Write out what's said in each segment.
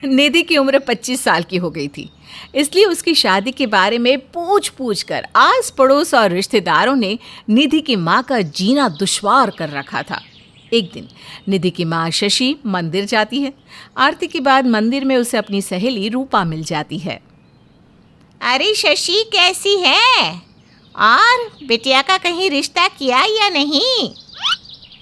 निधि की उम्र 25 साल की हो गई थी, इसलिए उसकी शादी के बारे में पूछ पूछ कर आस पड़ोस और रिश्तेदारों ने निधि की माँ का जीना दुश्वार कर रखा था। एक दिन निधि की माँ शशि मंदिर जाती है। आरती के बाद मंदिर में उसे अपनी सहेली रूपा मिल जाती है। अरे शशि, कैसी है? और बिटिया का कहीं रिश्ता किया या नहीं?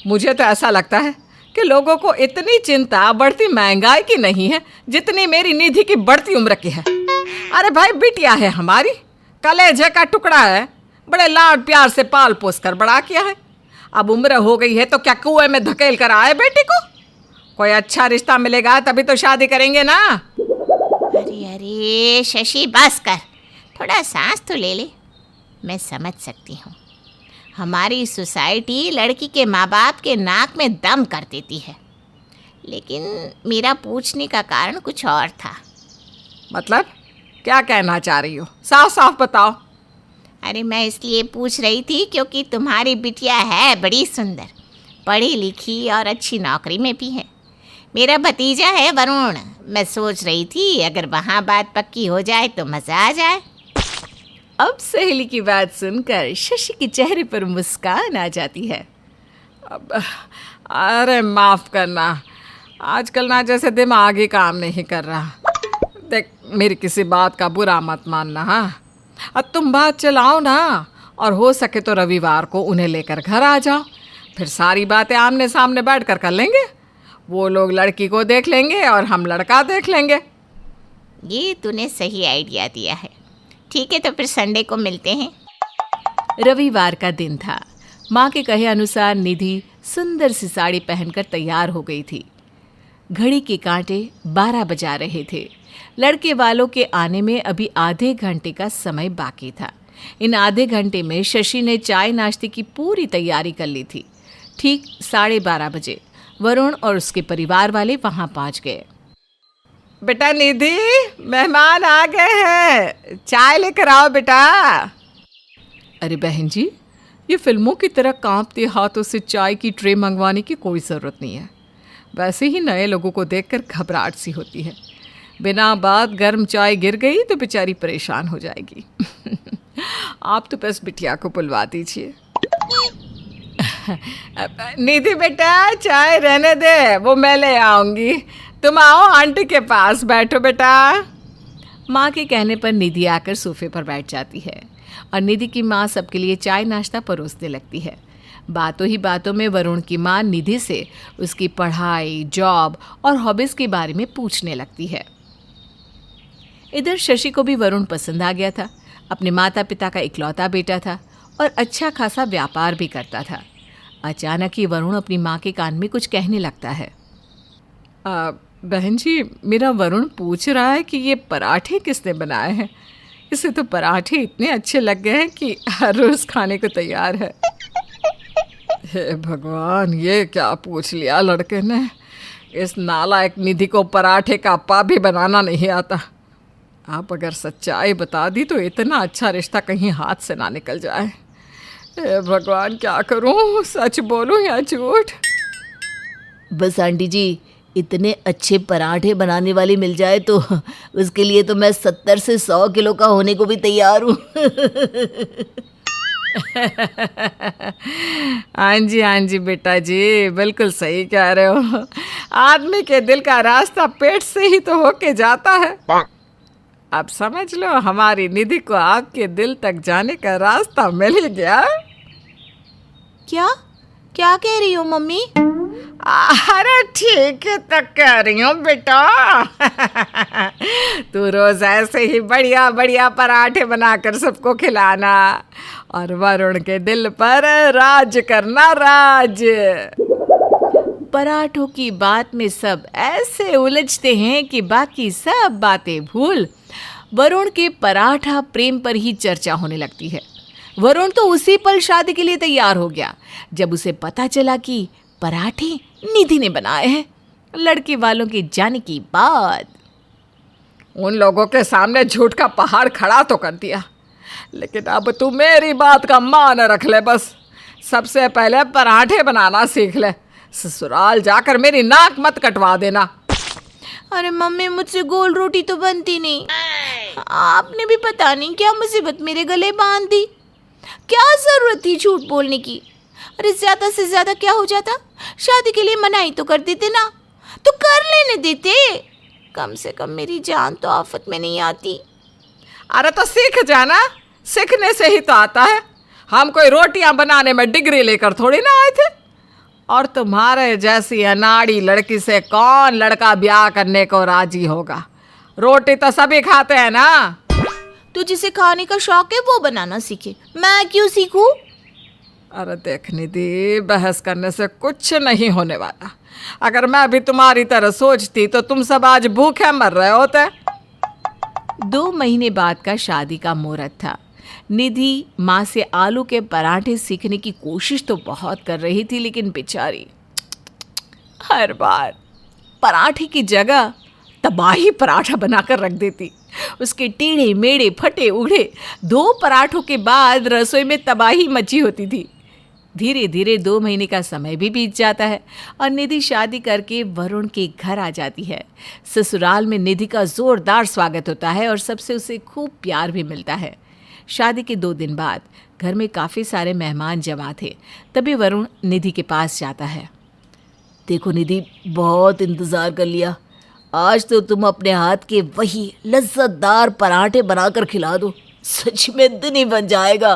मुझे तो ऐसा लगता है कि लोगों को इतनी चिंता बढ़ती महंगाई की नहीं है जितनी मेरी निधि की बढ़ती उम्र की है। अरे भाई, बिटिया है हमारी, कलेजे का टुकड़ा है, बड़े लाड प्यार से पाल पोस कर बड़ा किया है। अब उम्र हो गई है तो क्या कुएं में धकेल कर आए बेटी को? कोई अच्छा रिश्ता मिलेगा तभी तो शादी करेंगे ना। अरे अरे शशि, बस कर, थोड़ा सांस तो ले ले। मैं समझ सकती हूँ, हमारी सोसाइटी लड़की के माँ बाप के नाक में दम कर देती है, लेकिन मेरा पूछने का कारण कुछ और था। मतलब क्या कहना चाह रही हो? साफ साफ बताओ। अरे मैं इसलिए पूछ रही थी क्योंकि तुम्हारी बिटिया है बड़ी सुंदर, पढ़ी लिखी और अच्छी नौकरी में भी है। मेरा भतीजा है वरुण, मैं सोच रही थी अगर वहाँ बात पक्की हो जाए तो मज़ा आ जाए। अब सहेली की बात सुनकर शशि के चेहरे पर मुस्कान आ जाती है। अरे माफ़ करना, आजकल ना जैसे दिमाग ही काम नहीं कर रहा। देख, मेरी किसी बात का बुरा मत मानना। हाँ, अब तुम बात चलाओ ना, और हो सके तो रविवार को उन्हें लेकर घर आ जाओ, फिर सारी बातें आमने सामने बैठ कर लेंगे। वो लोग लड़की को देख लेंगे और हम लड़का देख लेंगे। ये तूने सही आइडिया दिया है। ठीक है, तो फिर संडे को मिलते हैं। रविवार का दिन था। माँ के कहे अनुसार निधि सुंदर सी साड़ी पहनकर तैयार हो गई थी। घड़ी के कांटे 12 बजा रहे थे। लड़के वालों के आने में अभी आधे घंटे का समय बाकी था। इन आधे घंटे में शशि ने चाय नाश्ते की पूरी तैयारी कर ली थी। ठीक 12:30 बजे वरुण और उसके परिवार वाले वहां पहुंच गए। बेटा निधि, मेहमान आ गए हैं, चाय लेकर आओ बेटा। अरे बहन जी, ये फिल्मों की तरह कांपते हाथों से चाय की ट्रे मंगवाने की कोई ज़रूरत नहीं है। वैसे ही नए लोगों को देखकर घबराहट सी होती है। बिना बात गर्म चाय गिर गई तो बेचारी परेशान हो जाएगी। आप तो बस बिटिया को बुलवा दीजिए। निधि बेटा, चाय रहने दे, वो मैं ले आऊँगी। तुम आओ, आंटी के पास बैठो बेटा। माँ के कहने पर निधि आकर सोफे पर बैठ जाती है और निधि की माँ सबके लिए चाय नाश्ता परोसने लगती है। बातों ही बातों में वरुण की माँ निधि से उसकी पढ़ाई, जॉब और हॉबीज़ के बारे में पूछने लगती है। इधर शशि को भी वरुण पसंद आ गया था। अपने माता पिता का इकलौता बेटा था और अच्छा खासा व्यापार भी करता था। अचानक ही वरुण अपनी माँ के कान में कुछ कहने लगता है। बहन जी, मेरा वरुण पूछ रहा है कि ये पराठे किसने बनाए हैं। इसे तो पराठे इतने अच्छे लग गए हैं कि हर रोज़ खाने को तैयार है। हे भगवान, ये क्या पूछ लिया लड़के ने। इस नालायक निधि को पराठे का पा भी बनाना नहीं आता। आप अगर सच्चाई बता दी तो इतना अच्छा रिश्ता कहीं हाथ से ना निकल जाए। हे भगवान, क्या करूं, सच बोलूं या झूठ? बस आंटी जी, इतने अच्छे पराठे बनाने वाली मिल जाए तो उसके लिए तो मैं 70 से 100 किलो का होने को भी तैयार हूँ। हाँ जी बेटा जी, बिल्कुल सही कह रहे हो। आदमी के दिल का रास्ता पेट से ही तो होके जाता है। अब समझ लो, हमारी निधि को आपके दिल तक जाने का रास्ता मिल ही गया। क्या क्या कह रही हो मम्मी? अरे ठीक है तो कह रही हूँ बेटा। तू रोज ऐसे ही बढ़िया बढ़िया पराठे बनाकर सबको खिलाना और वरुण के दिल पर राज करना, राज। पराठों की बात में सब ऐसे उलझते हैं कि बाकी सब बातें भूल वरुण के पराठा प्रेम पर ही चर्चा होने लगती है। वरुण तो उसी पल शादी के लिए तैयार हो गया जब उसे पता चला कि पराठे निधि ने बनाए हैं। लड़के वालों के जाने की बाद उन लोगों के सामने झूठ का पहाड़ खड़ा तो कर दिया, लेकिन अब तू मेरी बात का मान रख ले। बस सबसे पहले पराठे बनाना सीख ले, ससुराल जाकर मेरी नाक मत कटवा देना। अरे मम्मी, मुझसे गोल रोटी तो बनती नहीं। आपने भी पता नहीं क्या मुसीबत मेरे गले बांध दी। क्या जरूरत थी झूठ बोलने की? अरे ज्यादा से ज्यादा क्या हो जाता? शादी के लिए मनाही तो कर देते ना, तो कर लेने देते। कम से कम मेरी जान तो आफत में नहीं आती। अरे तो सीख जाना, सीखने से ही तो आता है। हम कोई रोटियां बनाने में डिग्री लेकर थोड़ी ना आए थे। और तुम्हारे जैसी अनाड़ी लड़की से कौन लड़का ब्याह करने को राजी होगा? रोटी तो सभी खाते हैं ना। तो जिसे खाने का शौक है वो बनाना सीखे, मैं क्यों सीखूं? अरे देख निधि, बहस करने से कुछ नहीं होने वाला। अगर मैं भी तुम्हारी तरह सोचती तो तुम सब आज भूखे मर रहे होते। 2 महीने बाद का शादी का मुहूर्त था। निधि माँ से आलू के पराठे सीखने की कोशिश तो बहुत कर रही थी, लेकिन बेचारी हर बार पराठे की जगह तबाही पराठा बनाकर रख देती। उसके टेढ़े मेढ़े फटे उड़े 2 पराठों के बाद रसोई में तबाही मची होती थी। धीरे धीरे 2 महीने का समय भी बीत जाता है और निधि शादी करके वरुण के घर आ जाती है। ससुराल में निधि का जोरदार स्वागत होता है और सबसे उसे खूब प्यार भी मिलता है। शादी के 2 दिन बाद घर में काफ़ी सारे मेहमान जमा थे। तभी वरुण निधि के पास जाता है। देखो निधि, बहुत इंतज़ार कर लिया। आज तो तुम अपने हाथ के वही लज्जतदार पराठे बनाकर खिला दो, सच में दिन ही बन जाएगा।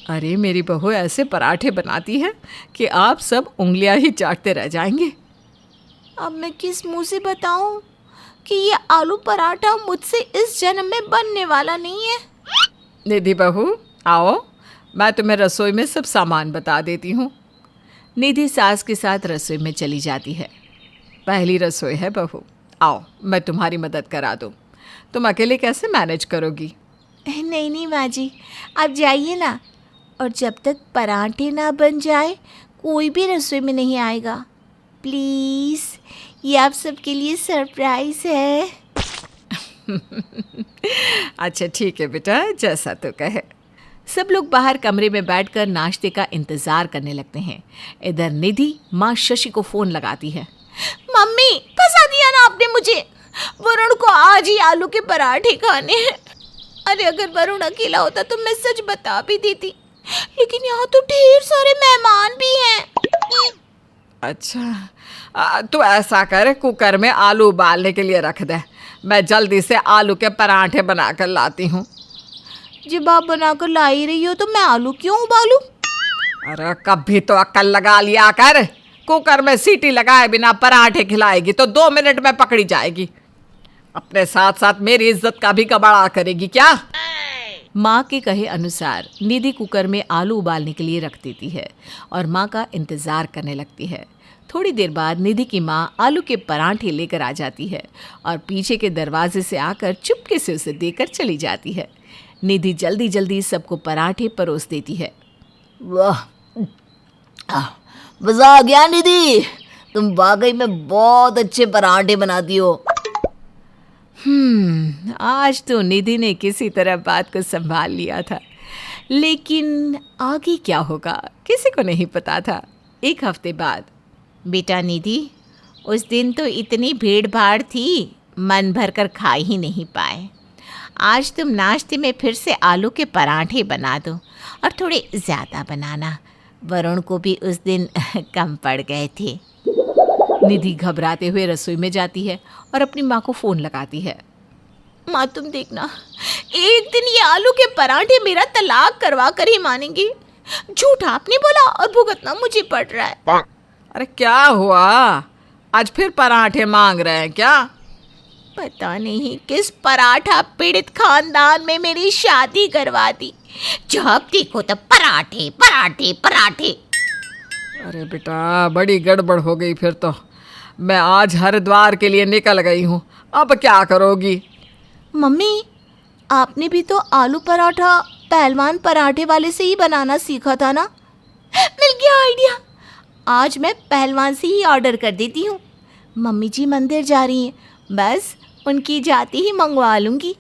अरे मेरी बहू ऐसे पराठे बनाती है कि आप सब उंगलियां ही चाटते रह जाएंगे। अब मैं किस मुंह से बताऊं कि ये आलू पराठा मुझसे इस जन्म में बनने वाला नहीं है। निधि बहू आओ, मैं तुम्हें रसोई में सब सामान बता देती हूँ। निधि सास के साथ रसोई में चली जाती है। पहली रसोई है बहू, आओ मैं तुम्हारी मदद करा दूँ। तुम अकेले कैसे मैनेज करोगी? नहीं नहीं माँ जी, आप जाइए ना, और जब तक पराठे ना बन जाए कोई भी रसोई में नहीं आएगा। प्लीज़, ये आप सबके लिए सरप्राइज है। अच्छा ठीक है बेटा, जैसा तू कहे। सब लोग बाहर कमरे में बैठकर नाश्ते का इंतजार करने लगते हैं। इधर निधि माँ शशि को फ़ोन लगाती है। मम्मी, फंसा दिया ना आपने मुझे। वरुण को आज ही आलू के पराठे खाने हैं। अरे अगर वरुण अकेला होता तो मैं सच बता भी देती, लेकिन यहाँ तो ढेर सारे मेहमान भी हैं। अच्छा तू ऐसा कर, कुकर में आलू उबालने के लिए रख दे। मैं जल्दी से आलू के पराठे बनाकर लाती हूँ। जब आप बनाकर ला ही रही हो तो मैं आलू क्यों उबालूं? अरे कभी तो अक्ल लगा लिया कर। कुकर में सीटी लगाए बिना पराठे खिलाएगी तो 2 मिनट में पकड़ी जाएगी। अपने साथ साथ मेरी इज्जत का भी कबाड़ा करेगी क्या? माँ के कहे अनुसार निधि कुकर में आलू उबालने के लिए रख देती है और माँ का इंतज़ार करने लगती है। थोड़ी देर बाद निधि की माँ आलू के पराठे लेकर आ जाती है और पीछे के दरवाजे से आकर चुपके से उसे देकर चली जाती है। निधि जल्दी जल्दी सबको पराठे परोस देती है। वाह, मज़ा आ गया निधि, तुम वाकई में बहुत अच्छे पराठे बनाती हो। आज तो निधि ने किसी तरह बात को संभाल लिया था, लेकिन आगे क्या होगा किसी को नहीं पता था। 1 हफ्ते बाद, बेटा निधि, उस दिन तो इतनी भीड़ भाड़ थी, मन भर कर खा ही नहीं पाए। आज तुम नाश्ते में फिर से आलू के पराठे बना दो, और थोड़े ज़्यादा बनाना। वरुण को भी उस दिन कम पड़ गए थे। निधि घबराते हुए रसोई में जाती है और अपनी माँ को फ़ोन लगाती है। माँ, तुम देखना, एक दिन ये आलू के पराठे मेरा तलाक करवा कर ही मानेंगे। झूठ आपने बोला और भुगतना मुझे पड़ रहा है। अरे क्या हुआ, आज फिर पराठे मांग रहे हैं क्या? पता नहीं किस पराठा पीड़ित खानदान में मेरी शादी करवा दी। जब देखो तब पराठे पराठे पराठे। अरे बेटा, बड़ी गड़बड़ हो गई फिर तो। मैं आज हरिद्वार के लिए निकल गई हूँ, अब क्या करोगी? मम्मी, आपने भी तो आलू पराठा पहलवान पराठे वाले से ही बनाना सीखा था ना? मिल गया आइडिया। आज मैं पहलवान से ही ऑर्डर कर देती हूँ। मम्मी जी मंदिर जा रही हैं, बस उनकी जाती ही मंगवा लूँगी।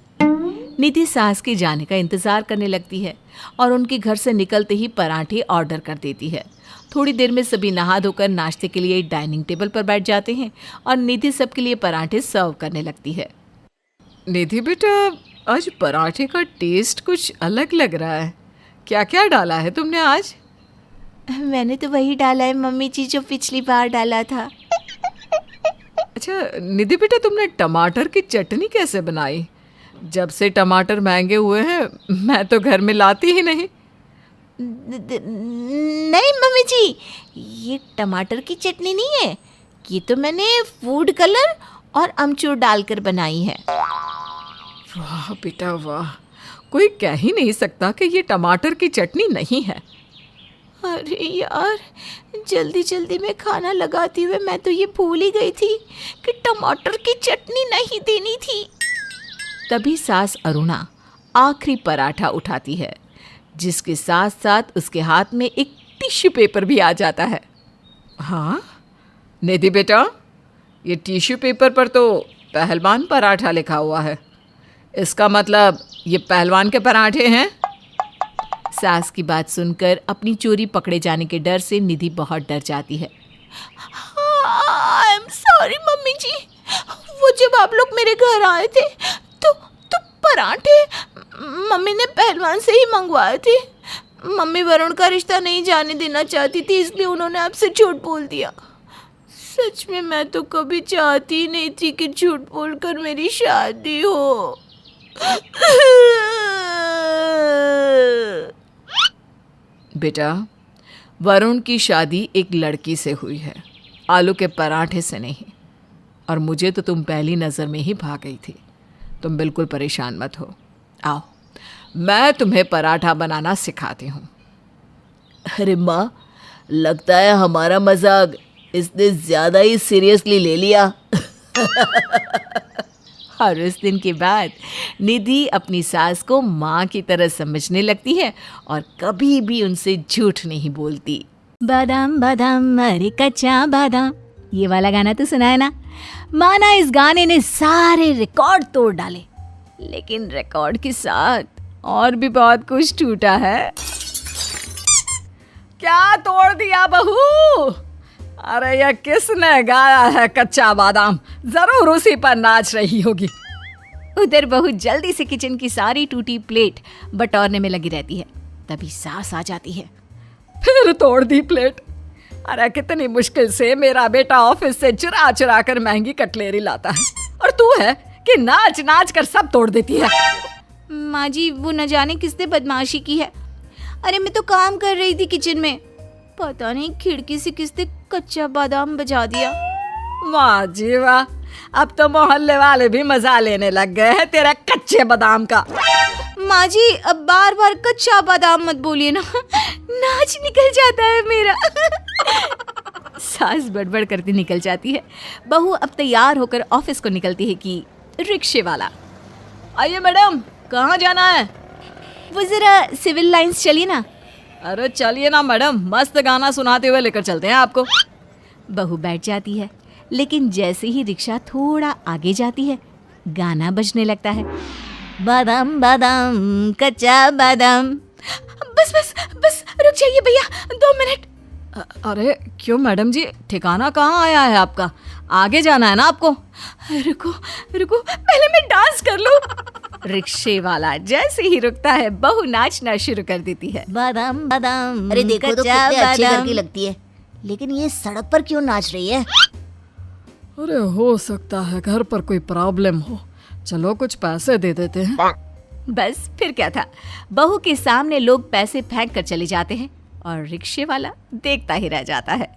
निधि सास के जाने का इंतज़ार करने लगती है और उनके घर से निकलते ही पराठे ऑर्डर कर देती है। थोड़ी देर में सभी नहा धोकर नाश्ते के लिए डाइनिंग टेबल पर बैठ जाते हैं और निधि सबके लिए पराठे सर्व करने लगती है। निधि बेटा, आज पराठे का टेस्ट कुछ अलग लग रहा है। क्या क्या डाला है तुमने आज? मैंने तो वही डाला है मम्मी जी जो पिछली बार डाला था। अच्छा निधि बेटा, तुमने टमाटर की चटनी कैसे बनाई? जब से टमाटर महंगे हुए हैं मैं तो घर में लाती ही नहीं। नहीं मम्मी जी, ये टमाटर की चटनी नहीं है, ये तो मैंने फूड कलर और अमचूर डालकर बनाई है। वाह बेटा वाह, कोई कह ही नहीं सकता कि ये टमाटर की चटनी नहीं है। अरे यार, जल्दी जल्दी में खाना लगाते हुए मैं तो ये भूल ही गई थी कि टमाटर की चटनी नहीं देनी थी। तभी सास अरुणा आखिरी पराठा उठाती है, जिसके साथ साथ उसके हाथ में एक टिश्यू पेपर भी आ जाता है। हाँ निधि बेटा, ये टिश्यू पेपर पर तो पहलवान पराठा लिखा हुआ है। इसका मतलब ये पहलवान के पराठे हैं? सास की बात सुनकर अपनी चोरी पकड़े जाने के डर से निधि बहुत डर जाती है। आई एम सॉरी मम्मी जी, वो जब आप लोग मेरे घर आए थे तो पराठे मम्मी ने पहलवान से ही मंगवाए थे। मम्मी वरुण का रिश्ता नहीं जाने देना चाहती थी, इसलिए उन्होंने आपसे झूठ बोल दिया। सच में मैं तो कभी चाहती नहीं थी कि झूठ बोलकर मेरी शादी हो। बेटा, वरुण की शादी एक लड़की से हुई है, आलू के पराठे से नहीं। और मुझे तो तुम पहली नज़र में ही भाग गई थी। तुम बिल्कुल परेशान मत हो। आओ, मैं तुम्हें पराठा बनाना सिखाती हूँ। अरे माँ, लगता है हमारा मजाक इसने ज़्यादा ही सीरियसली ले लिया। और उस दिन के बाद निधि अपनी सास को माँ की तरह समझने लगती है और कभी भी उनसे झूठ नहीं बोलती। बादाम बादाम अरे कच्चा बादाम, ये वाला गाना तो सुना है ना। माना इस गाने ने सारे रिकॉर्ड तोड़ डाले, लेकिन रिकॉर्ड के साथ और भी बहुत कुछ टूटा है। क्या तोड़ दिया बहू? अरे ये किसने गाया है कच्चा बादाम? जरूर उसी पर नाच रही होगी। उधर बहू जल्दी से किचन की सारी टूटी प्लेट बटोरने में लगी रहती है। तभी सास आ जाती है। फिर तोड़ दी प्लेट? अरे कितनी मुश्किल से मेरा बेटा ऑफिस से चुरा चुरा कर महंगी कटलेरी लाता है, और तू है कि नाच नाच कर सब तोड़ देती है। माँ जी, वो न जाने किसने बदमाशी की है। अरे मैं तो काम कर रही थी किचन में, पता नहीं खिड़की से किसने कच्चा बादाम बजा दिया। वाह जी वाह, अब तो मोहल्ले वाले भी मजा लेने लग गए हैं तेरे कच्चे बादाम का। माँ जी, अब बार बार कच्चा बादाम मत बोलिए ना, नाच निकल जाता है मेरा। सास बड़बड़ करती निकल जाती है। बहू अब तैयार होकर ऑफिस को निकलती है कि रिक्शे वाला, आइए मैडम, कहाँ जाना है? वो जरा सिविल लाइंस चलिए ना। अरे चलिए ना मैडम, मस्त गाना सुनाते हुए लेकर चलते हैं आपको। बहू बैठ जाती है, लेकिन जैसे ही रिक्शा थोड़ा आगे जाती है गाना बजने लगता है। बादाम बादाम कच्चा बादाम। बस बस बस, रुक जाइए भैया, 2 मिनट। अरे क्यों मैडम जी, ठिकाना कहाँ आया है आपका? आगे जाना है ना आपको। रुको रुको, पहले मैं डांस कर लूं। रिक्शे वाला जैसे ही रुकता है बहू नाचना शुरू कर देती है। बादाम बादाम। अरे देखो तो कितने अच्छे घर की लगती है, लेकिन ये सड़क पर क्यों नाच रही है? अरे हो सकता है घर पर कोई प्रॉब्लम हो, चलो कुछ पैसे दे देते हैं। बस फिर क्या था, बहू के सामने लोग पैसे फेंक कर चले जाते हैं और रिक्शे वाला देखता ही रह जाता है।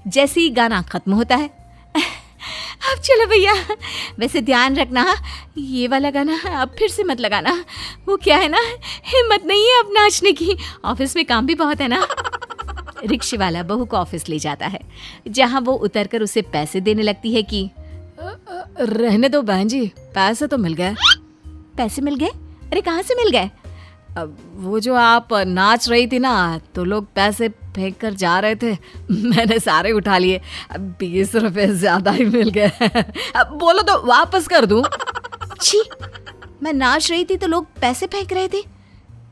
जैसे ही गाना खत्म होता है, अब चलो भैया, वैसे ध्यान रखना ये वाला गाना अब फिर से मत लगाना। वो क्या है ना, हिम्मत नहीं है अब नाचने की, ऑफिस में काम भी बहुत है ना। रिक्शे वाला बहू को ऑफिस ले जाता है, जहाँ वो उतरकर उसे पैसे देने लगती है कि रहने दो बहन जी, पैसे तो मिल गए। पैसे मिल गए? अरे कहाँ से मिल गए? अब वो जो आप नाच रही थी ना, तो लोग पैसे फेंक कर जा रहे थे, मैंने सारे उठा लिए। 20 रुपए ज्यादा ही मिल गए। अब बोलो तो वापस कर दूं? छी, मैं नाच रही थी तो लोग पैसे फेंक रहे थे।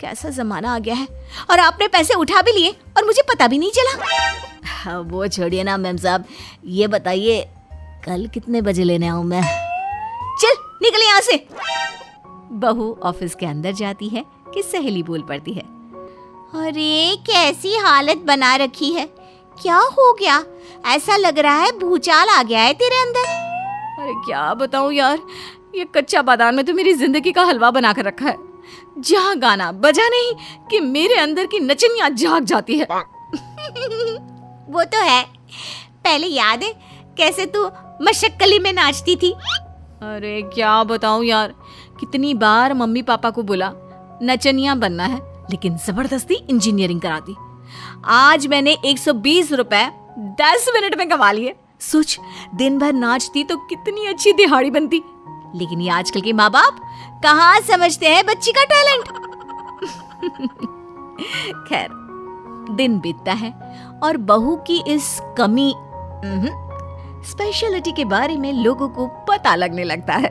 कैसा जमाना आ गया है, और आपने पैसे उठा भी लिए और मुझे पता भी नहीं चला। वो छोड़िए ना मैम साहब, ये बताइए कल कितने बजे लेने आऊं मैं? चल निकल यहाँ से। बहू ऑफिस के अंदर जाती है कि सहेली बोल पड़ती है। अरे कैसी हालत बना रखी है, क्या हो गया? ऐसा लग रहा है भूचाल आ गया है तेरे अंदर। अरे क्या बताऊं यार, ये कच्चा बादाम में तो मेरी जिंदगी का हलवा बना कर रखा है। जहाँ गाना बजा नहीं कि मेरे अंदर की नचनियाँ जाग जाती है। वो तो है, पहले याद है कैसे तू मशक्कली में नाचती थी। अरे क्या बताऊं यार, कितनी बार मम्मी पापा को बोला नचनिया बनना है, लेकिन जबरदस्ती इंजीनियरिंग करा दी। आज मैंने 120 रुपए 10 मिनट में कमा लिए। सोच, दिन भर नाचती तो कितनी अच्छी दिहाड़ी बनती। लेकिन ये आजकल के माँ बाप कहाँ समझते हैं बच्ची का टैलेंट। खैर, दिन बीतता है और बहू की इस कमी स्पेशलिटी के बारे में लोगों को पता लगने लगता है।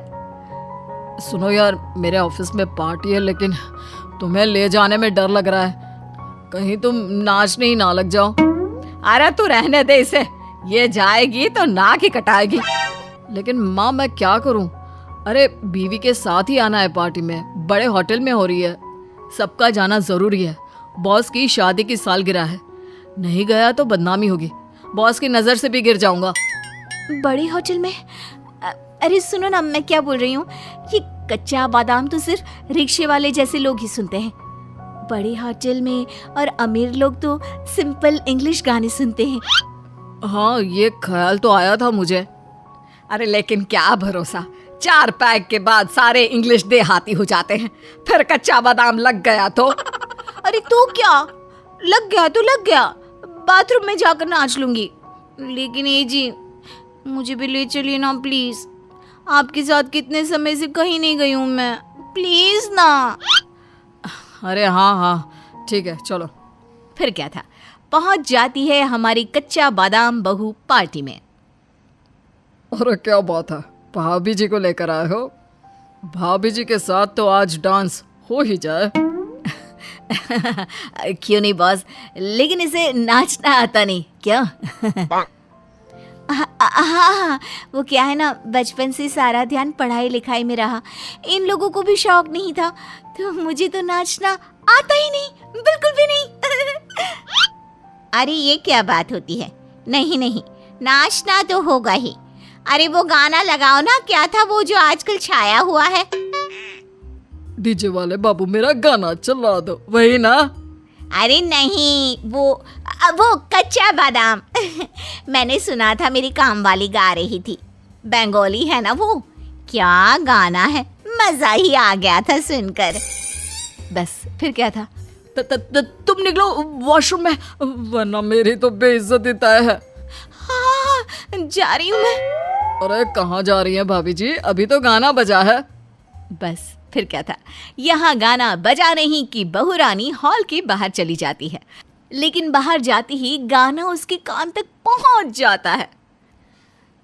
सुनो यार, मेरे ऑफिस में पार्टी है, लेकिन तुम्हें ले जाने में डर लग रहा है, कहीं तुम नाचने ही ना लग जाओ। अरे तू रहने दे इसे, ये जाएगी तो नाक ही कटाएगी। लेकिन माँ मैं क्या करूं? अरे बीवी के साथ ही आना है पार्टी में, बड़े होटल में हो रही है, सबका जाना जरूरी है। बॉस की शादी की सालगिरह है, नहीं गया तो बदनामी होगी, बॉस की नजर से भी गिर जाऊंगा। बड़े होटल में? अरे सुनो ना, मैं क्या बोल रही हूँ, ये कच्चा बादाम तो सिर्फ रिक्शे वाले जैसे लोग ही सुनते हैं। बड़े होटल में और अमीर लोग तो सिंपल इंग्लिश गाने सुनते हैं। हाँ, ये ख्याल तो आया था मुझे। अरे लेकिन क्या भरोसा, 4 पैक के बाद सारे इंग्लिश देहाती हो जाते हैं। फिर कच्चा बादाम लग गया तो अरे तो क्या, लग गया तो लग गया, बाथरूम में जाकर नाच लूंगी। लेकिन ये जी, मुझे भी ले चलिए ना प्लीज, आपके साथ कितने समय से कहीं नहीं गई हूँ मैं, प्लीज ना। अरे हाँ हाँ ठीक है, चलो। फिर क्या था, पहुंच जाती है हमारी कच्चा बादाम बहू पार्टी में। अरे क्या बात है, भाभी जी को लेकर आए हो? भाभी जी के साथ तो आज डांस हो ही जाए। क्यों नहीं बॉस, लेकिन इसे नाचना आता नहीं क्या? हाँ, वो क्या है ना, बचपन से सारा ध्यान पढ़ाई लिखाई में रहा, इन लोगों को भी शौक नहीं था, तो मुझे तो नाचना आता ही नहीं, बिल्कुल भी नहीं। अरे ये क्या बात होती है, नहीं नहीं, नाचना तो होगा ही। अरे वो गाना लगाओ ना, क्या था वो जो आजकल छाया हुआ है? डीजे वाले बाबू मेरा गाना चला दो, वही ना? अरे नहीं, वो कच्चा बादाम। मैंने सुना था मेरी काम वाली गा रही थी, बंगाली है ना वो, क्या गाना है, मजा ही आ गया था सुनकर। बस फिर क्या था, तुम निकलो वॉशरूम में, वरना मेरी तो बेइज्जती तय है। हाँ, जा रही हूँ मैं। अरे कहाँ जा रही हैं भाभी जी, अभी तो गाना बजा है। बस फिर क्या था, यहाँ गाना बजा नहीं कि बहू रानी हॉल के बाहर चली जाती है। लेकिन बाहर जाती ही गाना उसके कान तक पहुंच जाता है।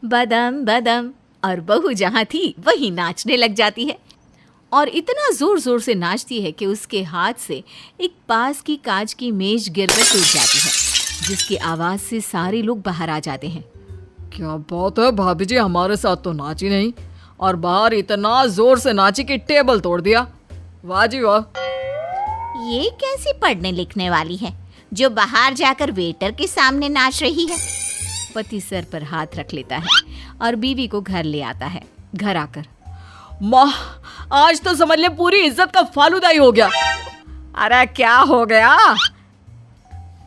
बदम बदम, और बहू जहाँ थी वही नाचने लग जाती है, और इतना जोर जोर से नाचती है कि उसके हाथ से एक पास की कांच की मेज गिरकर टूट जाती है, जिसकी आवाज से सारे लोग बाहर आ जाते हैं। क्या बात है भाभी जी, हमारे साथ तो नाची नहीं और बाहर इतना जोर से नाची कि टेबल तोड़ दिया। वाह जी वाह। ये कैसी पढ़ने लिखने वाली है जो बाहर जाकर वेटर के सामने नाच रही है? पति सर पर हाथ रख लेता है और बीवी को घर ले आता है। घर आकर, माँ आज तो समझ ले पूरी इज्जत का फालूदा ही हो गया। अरे क्या हो गया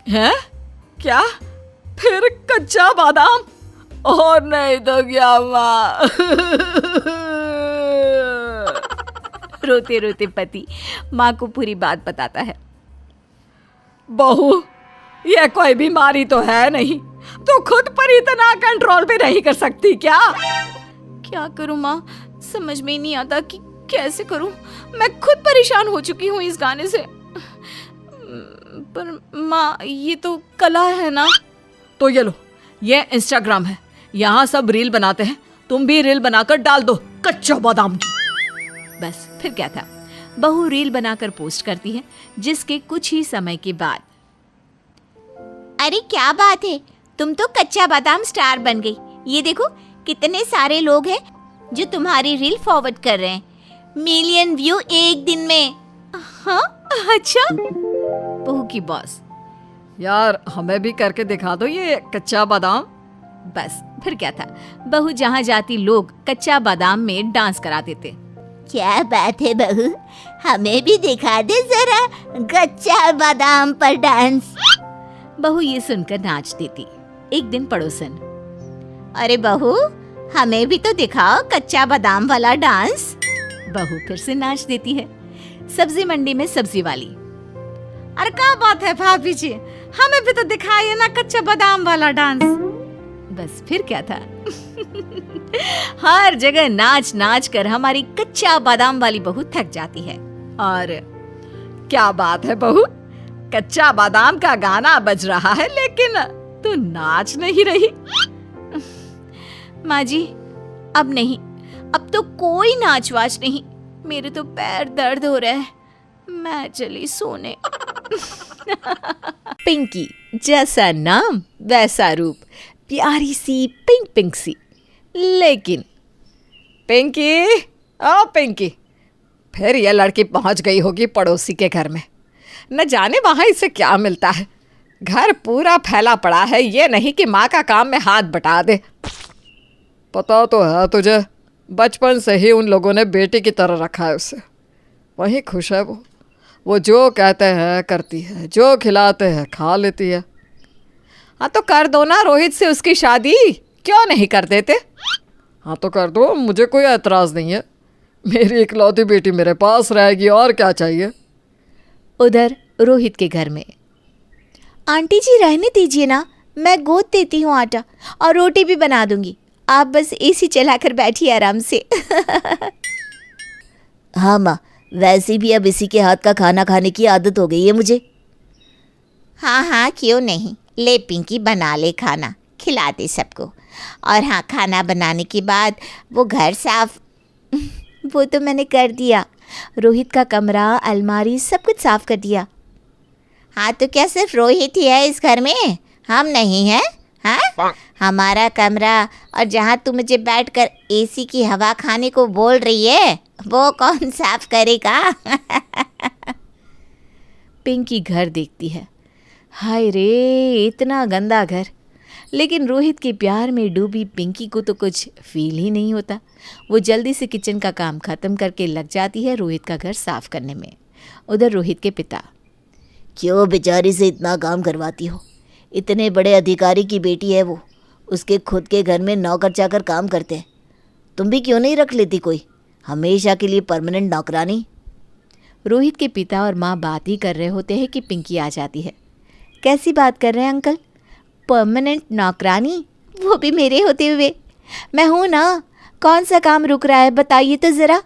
है? क्या फिर कच्चा बादाम? और नहीं तो क्या माँ। रोते रोते पति माँ को पूरी बात बताता है। बहू, ये कोई बीमारी तो है नहीं, तो खुद पर इतना कंट्रोल भी नहीं कर सकती क्या? क्या करूँ माँ, समझ में ही नहीं आता कि कैसे करूँ। मैं खुद परेशान हो चुकी हूँ इस गाने से। पर माँ, ये तो कला है ना। तो ये लो, ये इंस्टाग्राम है, यहाँ सब रील बनाते हैं, तुम भी रील बनाकर डाल दो कच्चा बादाम की। बस फिर क्या था, बहू रील बनाकर पोस्ट करती है, जिसके कुछ ही समय के बाद। अरे क्या बात है, तुम तो कच्चा बादाम स्टार बन गई। ये देखो कितने सारे लोग हैं जो तुम्हारी रील फॉरवर्ड कर रहे हैं। मिलियन व्यू एक दिन में। हाँ अच्छा। बहू की बॉस, यार हमें भी करके दिखा दो ये कच्चा बादाम। बस फिर क्या था, बहू जहाँ जाती लोग कच्चा बादाम में डांस करा देते। क्या बात है बहू, हमें भी दिखा दे जरा कच्चा बादाम पर डांस। बहू ये सुनकर नाच देती। एक दिन पड़ोसन, अरे बहू हमें भी तो दिखाओ कच्चा बादाम वाला डांस। बहू फिर से नाच देती है। सब्जी मंडी में सब्जी वाली, अरे क्या बात है भाभी जी, हमें भी तो दिखाइए ना कच्चा बादाम वाला डांस। बस फिर क्या था। हर जगह नाच नाच कर हमारी कच्चा बादाम वाली बहू थक जाती है। और क्या बात है बहू, कच्चा बादाम का गाना बज रहा है लेकिन तू नाच नहीं रही। माँ जी अब नहीं, अब तो कोई नाच वाच नहीं। मेरे तो पैर दर्द हो रहे हैं, मैं चली सोने। पिंकी, जैसा नाम वैसा रूप, प्यारी सी पिंक पिंक सी। लेकिन पिंकी, ओ पिंकी, फिर ये लड़की पहुंच गई होगी पड़ोसी के घर में। न जाने वहां इसे क्या मिलता है। घर पूरा फैला पड़ा है, ये नहीं कि माँ का काम में हाथ बटा दे। पता तो है तुझे, बचपन से ही उन लोगों ने बेटी की तरह रखा है उसे। वही खुश है वो जो कहते हैं करती है, जो खिलाते हैं खा लेती है। हाँ तो कर दो ना रोहित से उसकी शादी, क्यों नहीं कर देते? हाँ तो कर दो, मुझे कोई एतराज़ नहीं है। मेरी इकलौती बेटी मेरे पास रहेगी, और क्या चाहिए। उधर रोहित के घर में, आंटी जी रहने दीजिए ना, मैं गोद देती हूँ आटा और रोटी भी बना दूंगी। आप बस एसी चलाकर बैठिए आराम से। हाँ माँ, वैसे भी अब इसी के हाथ का खाना खाने की आदत हो गई है मुझे। हाँ हाँ क्यों नहीं, ले पिंकी बना ले खाना, खिला दे सबको। और हाँ खाना बनाने के बाद वो घर साफ वो तो मैंने कर दिया। रोहित का कमरा, अलमारी सब कुछ साफ कर दिया। हाँ तो क्या सिर्फ रोहित ही है इस घर में, हम नहीं हैं? हाँ हमारा कमरा और जहाँ तू मुझे बैठकर एसी की हवा खाने को बोल रही है वो कौन साफ करेगा? पिंकी घर देखती है। हाय रे, इतना गंदा घर। लेकिन रोहित के प्यार में डूबी पिंकी को तो कुछ फील ही नहीं होता। वो जल्दी से किचन का काम खत्म करके लग जाती है रोहित का घर साफ करने में। उधर रोहित के पिता, क्यों बेचारी से इतना काम करवाती हो? इतने बड़े अधिकारी की बेटी है वो, उसके खुद के घर में नौकर चाकर काम करते हैं। तुम भी क्यों नहीं रख लेती कोई हमेशा के लिए परमानेंट नौकरानी? रोहित के पिता और माँ बात ही कर रहे होते हैं कि पिंकी आ जाती है। कैसी बात कर रहे हैं अंकल? परमानेंट नौकरानी, वो भी मेरे होते हुए? मैं हूँ ना, कौन सा काम रुक रहा है बताइए तो ज़रा।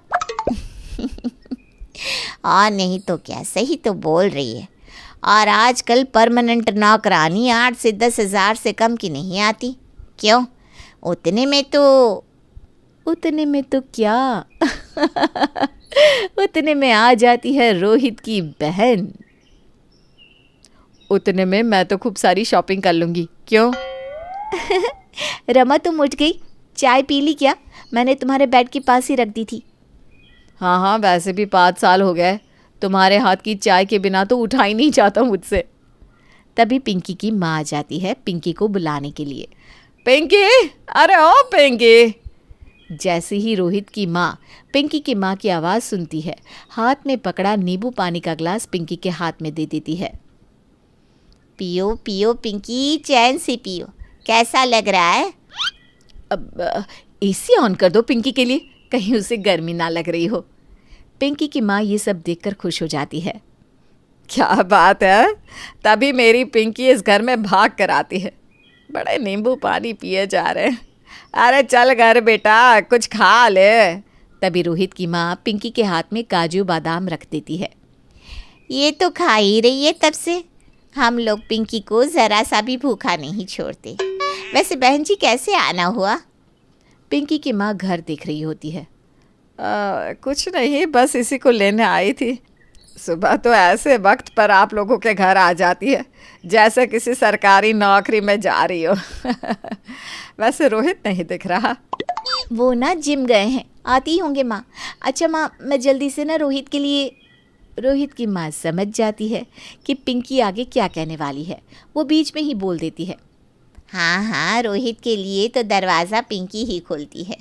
और नहीं तो क्या, सही तो बोल रही है। और आजकल परमानेंट नौकरानी 8 से 10 हज़ार से कम की नहीं आती। क्यों, उतने में तो क्या? उतने में आ जाती है रोहित की बहन। उतने में मैं तो खूब सारी शॉपिंग कर लूँगी। क्यों? रमा तुम उठ गई, चाय पी ली क्या? मैंने तुम्हारे बेड के पास ही रख दी थी। हाँ, वैसे भी 5 साल हो गए, तुम्हारे हाथ की चाय के बिना तो उठा ही नहीं जाता मुझसे। तभी पिंकी की माँ आ जाती है पिंकी को बुलाने के लिए। पिंकी, अरे ओ पिंकी। जैसे ही रोहित की माँ पिंकी की माँ की आवाज़ सुनती है, हाथ में पकड़ा नींबू पानी का ग्लास पिंकी के हाथ में दे देती है। पियो पियो पिंकी, चैन से पियो। कैसा लग रहा है? अब एसी ऑन कर दो पिंकी के लिए, कहीं उसे गर्मी ना लग रही हो। पिंकी की माँ ये सब देखकर खुश हो जाती है। क्या बात है, तभी मेरी पिंकी इस घर में भाग कर आती है। बड़े नींबू पानी पिए जा रहे हैं। अरे चल घर बेटा, कुछ खा ले। तभी रोहित की माँ पिंकी के हाथ में काजू बादाम रख देती है। ये तो खा ही रही है तब से। हम लोग पिंकी को ज़रा सा भी भूखा नहीं छोड़ते। वैसे बहन जी कैसे आना हुआ? पिंकी की माँ घर देख रही होती है। कुछ नहीं, बस इसी को लेने आई थी। सुबह तो ऐसे वक्त पर आप लोगों के घर आ जाती है जैसे किसी सरकारी नौकरी में जा रही हो। वैसे रोहित नहीं दिख रहा। वो ना जिम गए हैं, आती होंगे माँ। अच्छा माँ, मैं जल्दी से ना रोहित के लिए। रोहित की माँ समझ जाती है कि पिंकी आगे क्या कहने वाली है। वो बीच में ही बोल देती है, हाँ हाँ, रोहित के लिए तो दरवाज़ा पिंकी ही खोलती है।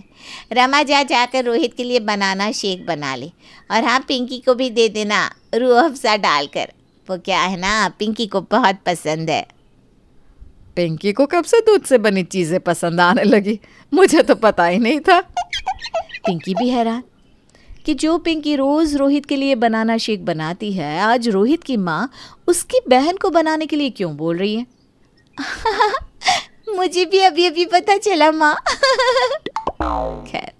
रमा जाकर रोहित के लिए बनाना शेक बना ले, और हाँ, पिंकी को भी दे देना रूह अफ़ज़ा डालकर। वो क्या है ना, पिंकी को बहुत पसंद है। पिंकी को कब से दूध से बनी चीज़ें पसंद आने लगी? मुझे तो पता ही नहीं था। पिंकी भी हैरान कि जो पिंकी रोज़ रोहित के लिए बनाना शेक बनाती है, आज रोहित की माँ उसकी बहन को बनाने के लिए क्यों बोल रही है। मुझे भी अभी अभी पता चला माँ। खैर,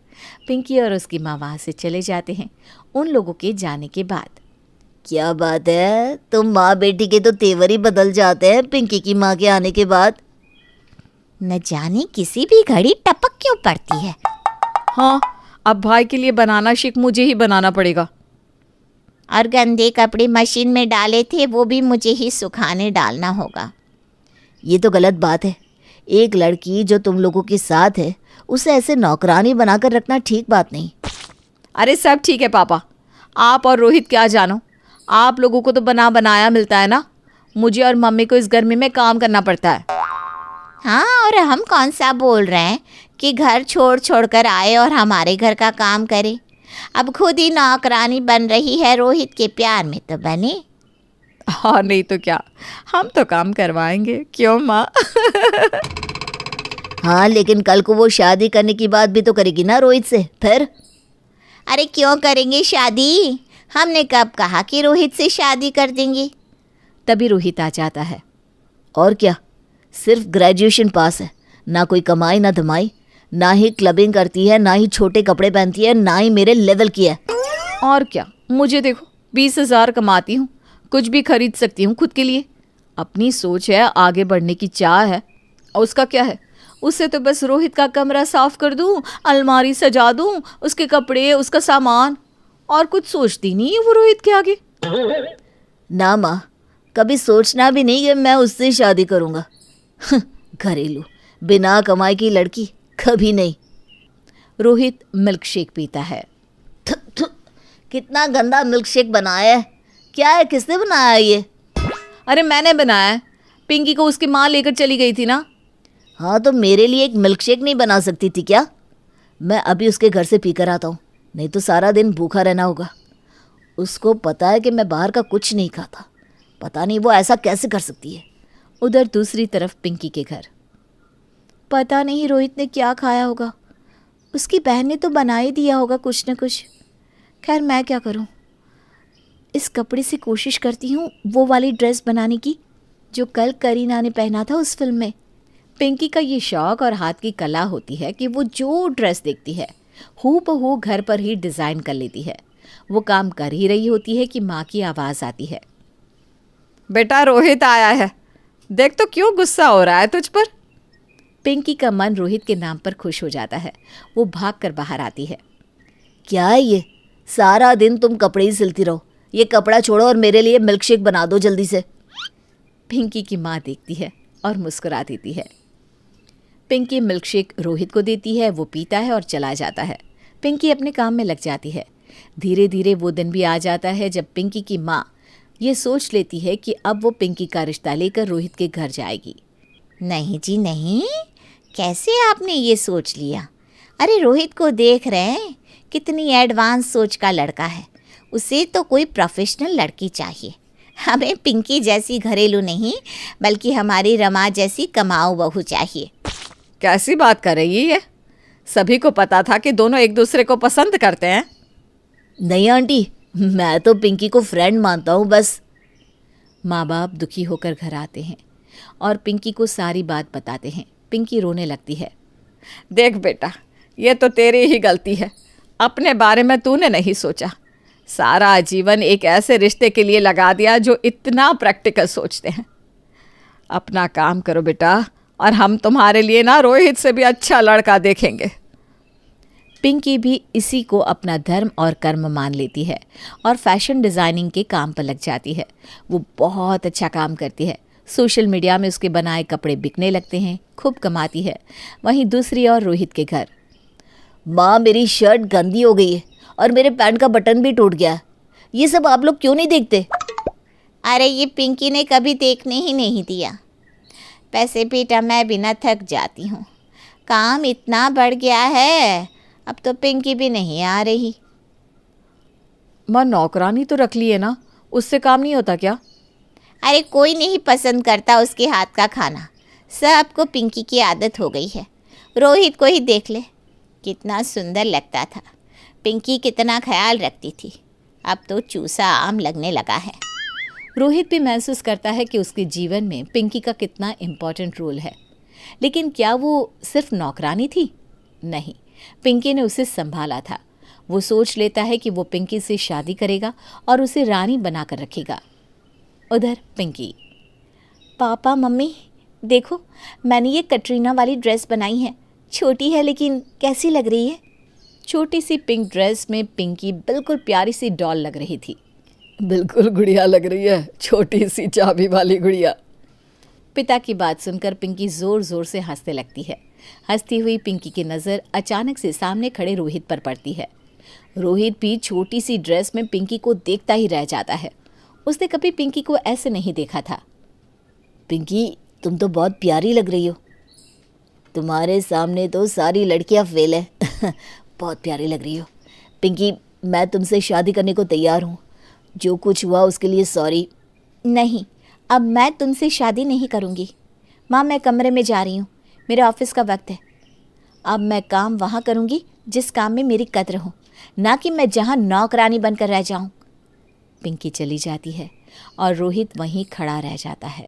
पिंकी और उसकी माँ वहाँ से चले जाते हैं उन लोगों के जाने के बाद। क्या बात है, तुम माँ बेटी के तो तेवर ही बदल जाते हैं पिंकी की माँ के आने के बाद। न जाने किसी भी घड़ी टपक क्यों पड़ती है। हाँ, अब भाई के लिए बनाना शेक मुझे ही बनाना पड़ेगा। और गंदे कपड़े मशीन में डाले थे, वो भी मुझे ही सुखाने डालना होगा। ये तो गलत बात है। एक लड़की जो तुम लोगों के साथ है, उसे ऐसे नौकरानी बनाकर रखना ठीक बात नहीं। अरे सब ठीक है पापा, आप और रोहित क्या जानो, आप लोगों को तो बना बनाया मिलता है ना। मुझे और मम्मी को इस गर्मी में काम करना पड़ता है। हाँ, और हम कौन सा बोल रहे हैं कि घर छोड़ कर आए और हमारे घर का काम करे। अब खुद ही नौकरानी बन रही है, रोहित के प्यार में तो बने। और नहीं तो क्या, हम तो काम करवाएंगे, क्यों माँ? हाँ, लेकिन कल को वो शादी करने की बात भी तो करेगी ना रोहित से। फिर अरे क्यों करेंगे शादी? हमने कब कहा कि रोहित से शादी कर देंगे? तभी रोहित आ जाता है। और क्या, सिर्फ ग्रेजुएशन पास है, ना कोई कमाई ना धमाई, ना ही क्लबिंग करती है, ना ही छोटे कपड़े पहनती है, ना ही मेरे लेवल की है। और क्या, मुझे देखो 20,000 कमाती हूँ, कुछ भी खरीद सकती हूँ खुद के लिए। अपनी सोच है, आगे बढ़ने की चाह है। और उसका क्या है, उससे तो बस रोहित का कमरा साफ कर दूँ, अलमारी सजा दूँ, उसके कपड़े, उसका सामान, और कुछ सोचती नहीं है वो रोहित के आगे। ना माँ, कभी सोचना भी नहीं कि मैं उससे शादी करूँगा। घरेलू बिना कमाई की लड़की, कभी नहीं। रोहित मिल्क शेक पीता है। थु, थु, कितना गंदा मिल्क शेक बनाया है। क्या है, किसने बनाया है ये? अरे मैंने बनाया है, पिंकी को उसकी माँ लेकर चली गई थी ना। हाँ, तो मेरे लिए एक मिल्क शेक नहीं बना सकती थी क्या? मैं अभी उसके घर से पी कर आता हूँ, नहीं तो सारा दिन भूखा रहना होगा। उसको पता है कि मैं बाहर का कुछ नहीं खाता, पता नहीं वो ऐसा कैसे कर सकती है। उधर दूसरी तरफ पिंकी के घर। पता नहीं रोहित ने क्या खाया होगा, उसकी बहन ने तो बना ही दिया होगा कुछ न कुछ। खैर, मैं क्या करूं, इस कपड़े से कोशिश करती हूँ वो वाली ड्रेस बनाने की जो कल करीना ने पहना था उस फिल्म में। पिंकी का ये शौक और हाथ की कला होती है कि वो जो ड्रेस देखती है हूबहू घर पर ही डिज़ाइन कर लेती है। वो काम कर ही रही होती है कि माँ की आवाज़ आती है, बेटा रोहित आया है, देख तो क्यों गुस्सा हो रहा है तुझ पर। पिंकी का मन रोहित के नाम पर खुश हो जाता है। वो भाग कर बाहर आती है। क्या है ये, सारा दिन तुम कपड़े ही सिलती रहो। ये कपड़ा छोड़ो और मेरे लिए मिल्क शेक बना दो जल्दी से। पिंकी की माँ देखती है और मुस्कुरा देती है। पिंकी मिल्क शेक रोहित को देती है, वो पीता है और चला जाता है। पिंकी अपने काम में लग जाती है। धीरे धीरे वो दिन भी आ जाता है जब पिंकी की माँ ये सोच लेती है कि अब वो पिंकी का रिश्ता लेकर रोहित के घर जाएगी। नहीं जी नहीं, कैसे आपने ये सोच लिया? अरे रोहित को देख रहे हैं, कितनी एडवांस सोच का लड़का है। उसे तो कोई प्रोफेशनल लड़की चाहिए। हमें पिंकी जैसी घरेलू नहीं, बल्कि हमारी रमा जैसी कमाऊ बहू चाहिए। कैसी बात कर रही है? सभी को पता था कि दोनों एक दूसरे को पसंद करते हैं। नहीं आंटी, मैं तो पिंकी को फ्रेंड मानता हूँ बस। माँ बाप दुखी होकर घर आते हैं और पिंकी को सारी बात बताते हैं। पिंकी रोने लगती है। देख बेटा, ये तो तेरी ही गलती है, अपने बारे में तूने नहीं सोचा। सारा जीवन एक ऐसे रिश्ते के लिए लगा दिया जो इतना प्रैक्टिकल सोचते हैं। अपना काम करो बेटा, और हम तुम्हारे लिए ना रोहित से भी अच्छा लड़का देखेंगे। पिंकी भी इसी को अपना धर्म और कर्म मान लेती है और फैशन डिज़ाइनिंग के काम पर लग जाती है। वो बहुत अच्छा काम करती है। सोशल मीडिया में उसके बनाए कपड़े बिकने लगते हैं, खूब कमाती है। वहीं दूसरी ओर रोहित के घर। माँ, मेरी शर्ट गंदी हो गई है और मेरे पैंट का बटन भी टूट गया है। ये सब आप लोग क्यों नहीं देखते? अरे ये पिंकी ने कभी देखने ही नहीं दिया। पैसे बेटा मैं बिना थक जाती हूँ, काम इतना बढ़ गया है, अब तो पिंकी भी नहीं आ रही। माँ, नौकरानी तो रख ली है ना, उससे काम नहीं होता क्या? अरे कोई नहीं पसंद करता उसके हाथ का खाना, सबको पिंकी की आदत हो गई है। रोहित को ही देख ले, कितना सुंदर लगता था, पिंकी कितना ख्याल रखती थी, अब तो चूसा आम लगने लगा है। रोहित भी महसूस करता है कि उसके जीवन में पिंकी का कितना इम्पोर्टेंट रोल है। लेकिन क्या वो सिर्फ नौकरानी थी? नहीं, पिंकी ने उसे संभाला था। वो सोच लेता है कि वो पिंकी से शादी करेगा और उसे रानी बनाकर रखेगा। उधर पिंकी। पापा मम्मी देखो, मैंने ये कटरीना वाली ड्रेस बनाई है, छोटी है लेकिन कैसी लग रही है? छोटी सी पिंक ड्रेस में पिंकी बिल्कुल प्यारी सी डॉल लग रही थी। बिल्कुल गुड़िया लग रही है, छोटी सी चाबी वाली गुड़िया। पिता की बात सुनकर पिंकी जोर जोर से हंसने लगती है। हंसती हुई पिंकी की नज़र अचानक से सामने खड़े रोहित पर पड़ती है। रोहित भी छोटी सी ड्रेस में पिंकी को देखता ही रह जाता है। उसने कभी पिंकी को ऐसे नहीं देखा था। पिंकी, तुम तो बहुत प्यारी लग रही हो। तुम्हारे सामने तो सारी लड़कियां फेल है। बहुत प्यारी लग रही हो। पिंकी, मैं तुमसे शादी करने को तैयार हूँ। जो कुछ हुआ उसके लिए सॉरी। नहीं, अब मैं तुमसे शादी नहीं करूँगी। माँ, मैं कमरे में जा रही हूँ, मेरे ऑफिस का वक्त है। अब मैं काम वहाँ करूँगी जिस काम में मेरी कद्र हो, ना कि मैं जहाँ नौकरानी बनकर रह जाऊँ। पिंकी चली जाती है और रोहित वहीं खड़ा रह जाता है।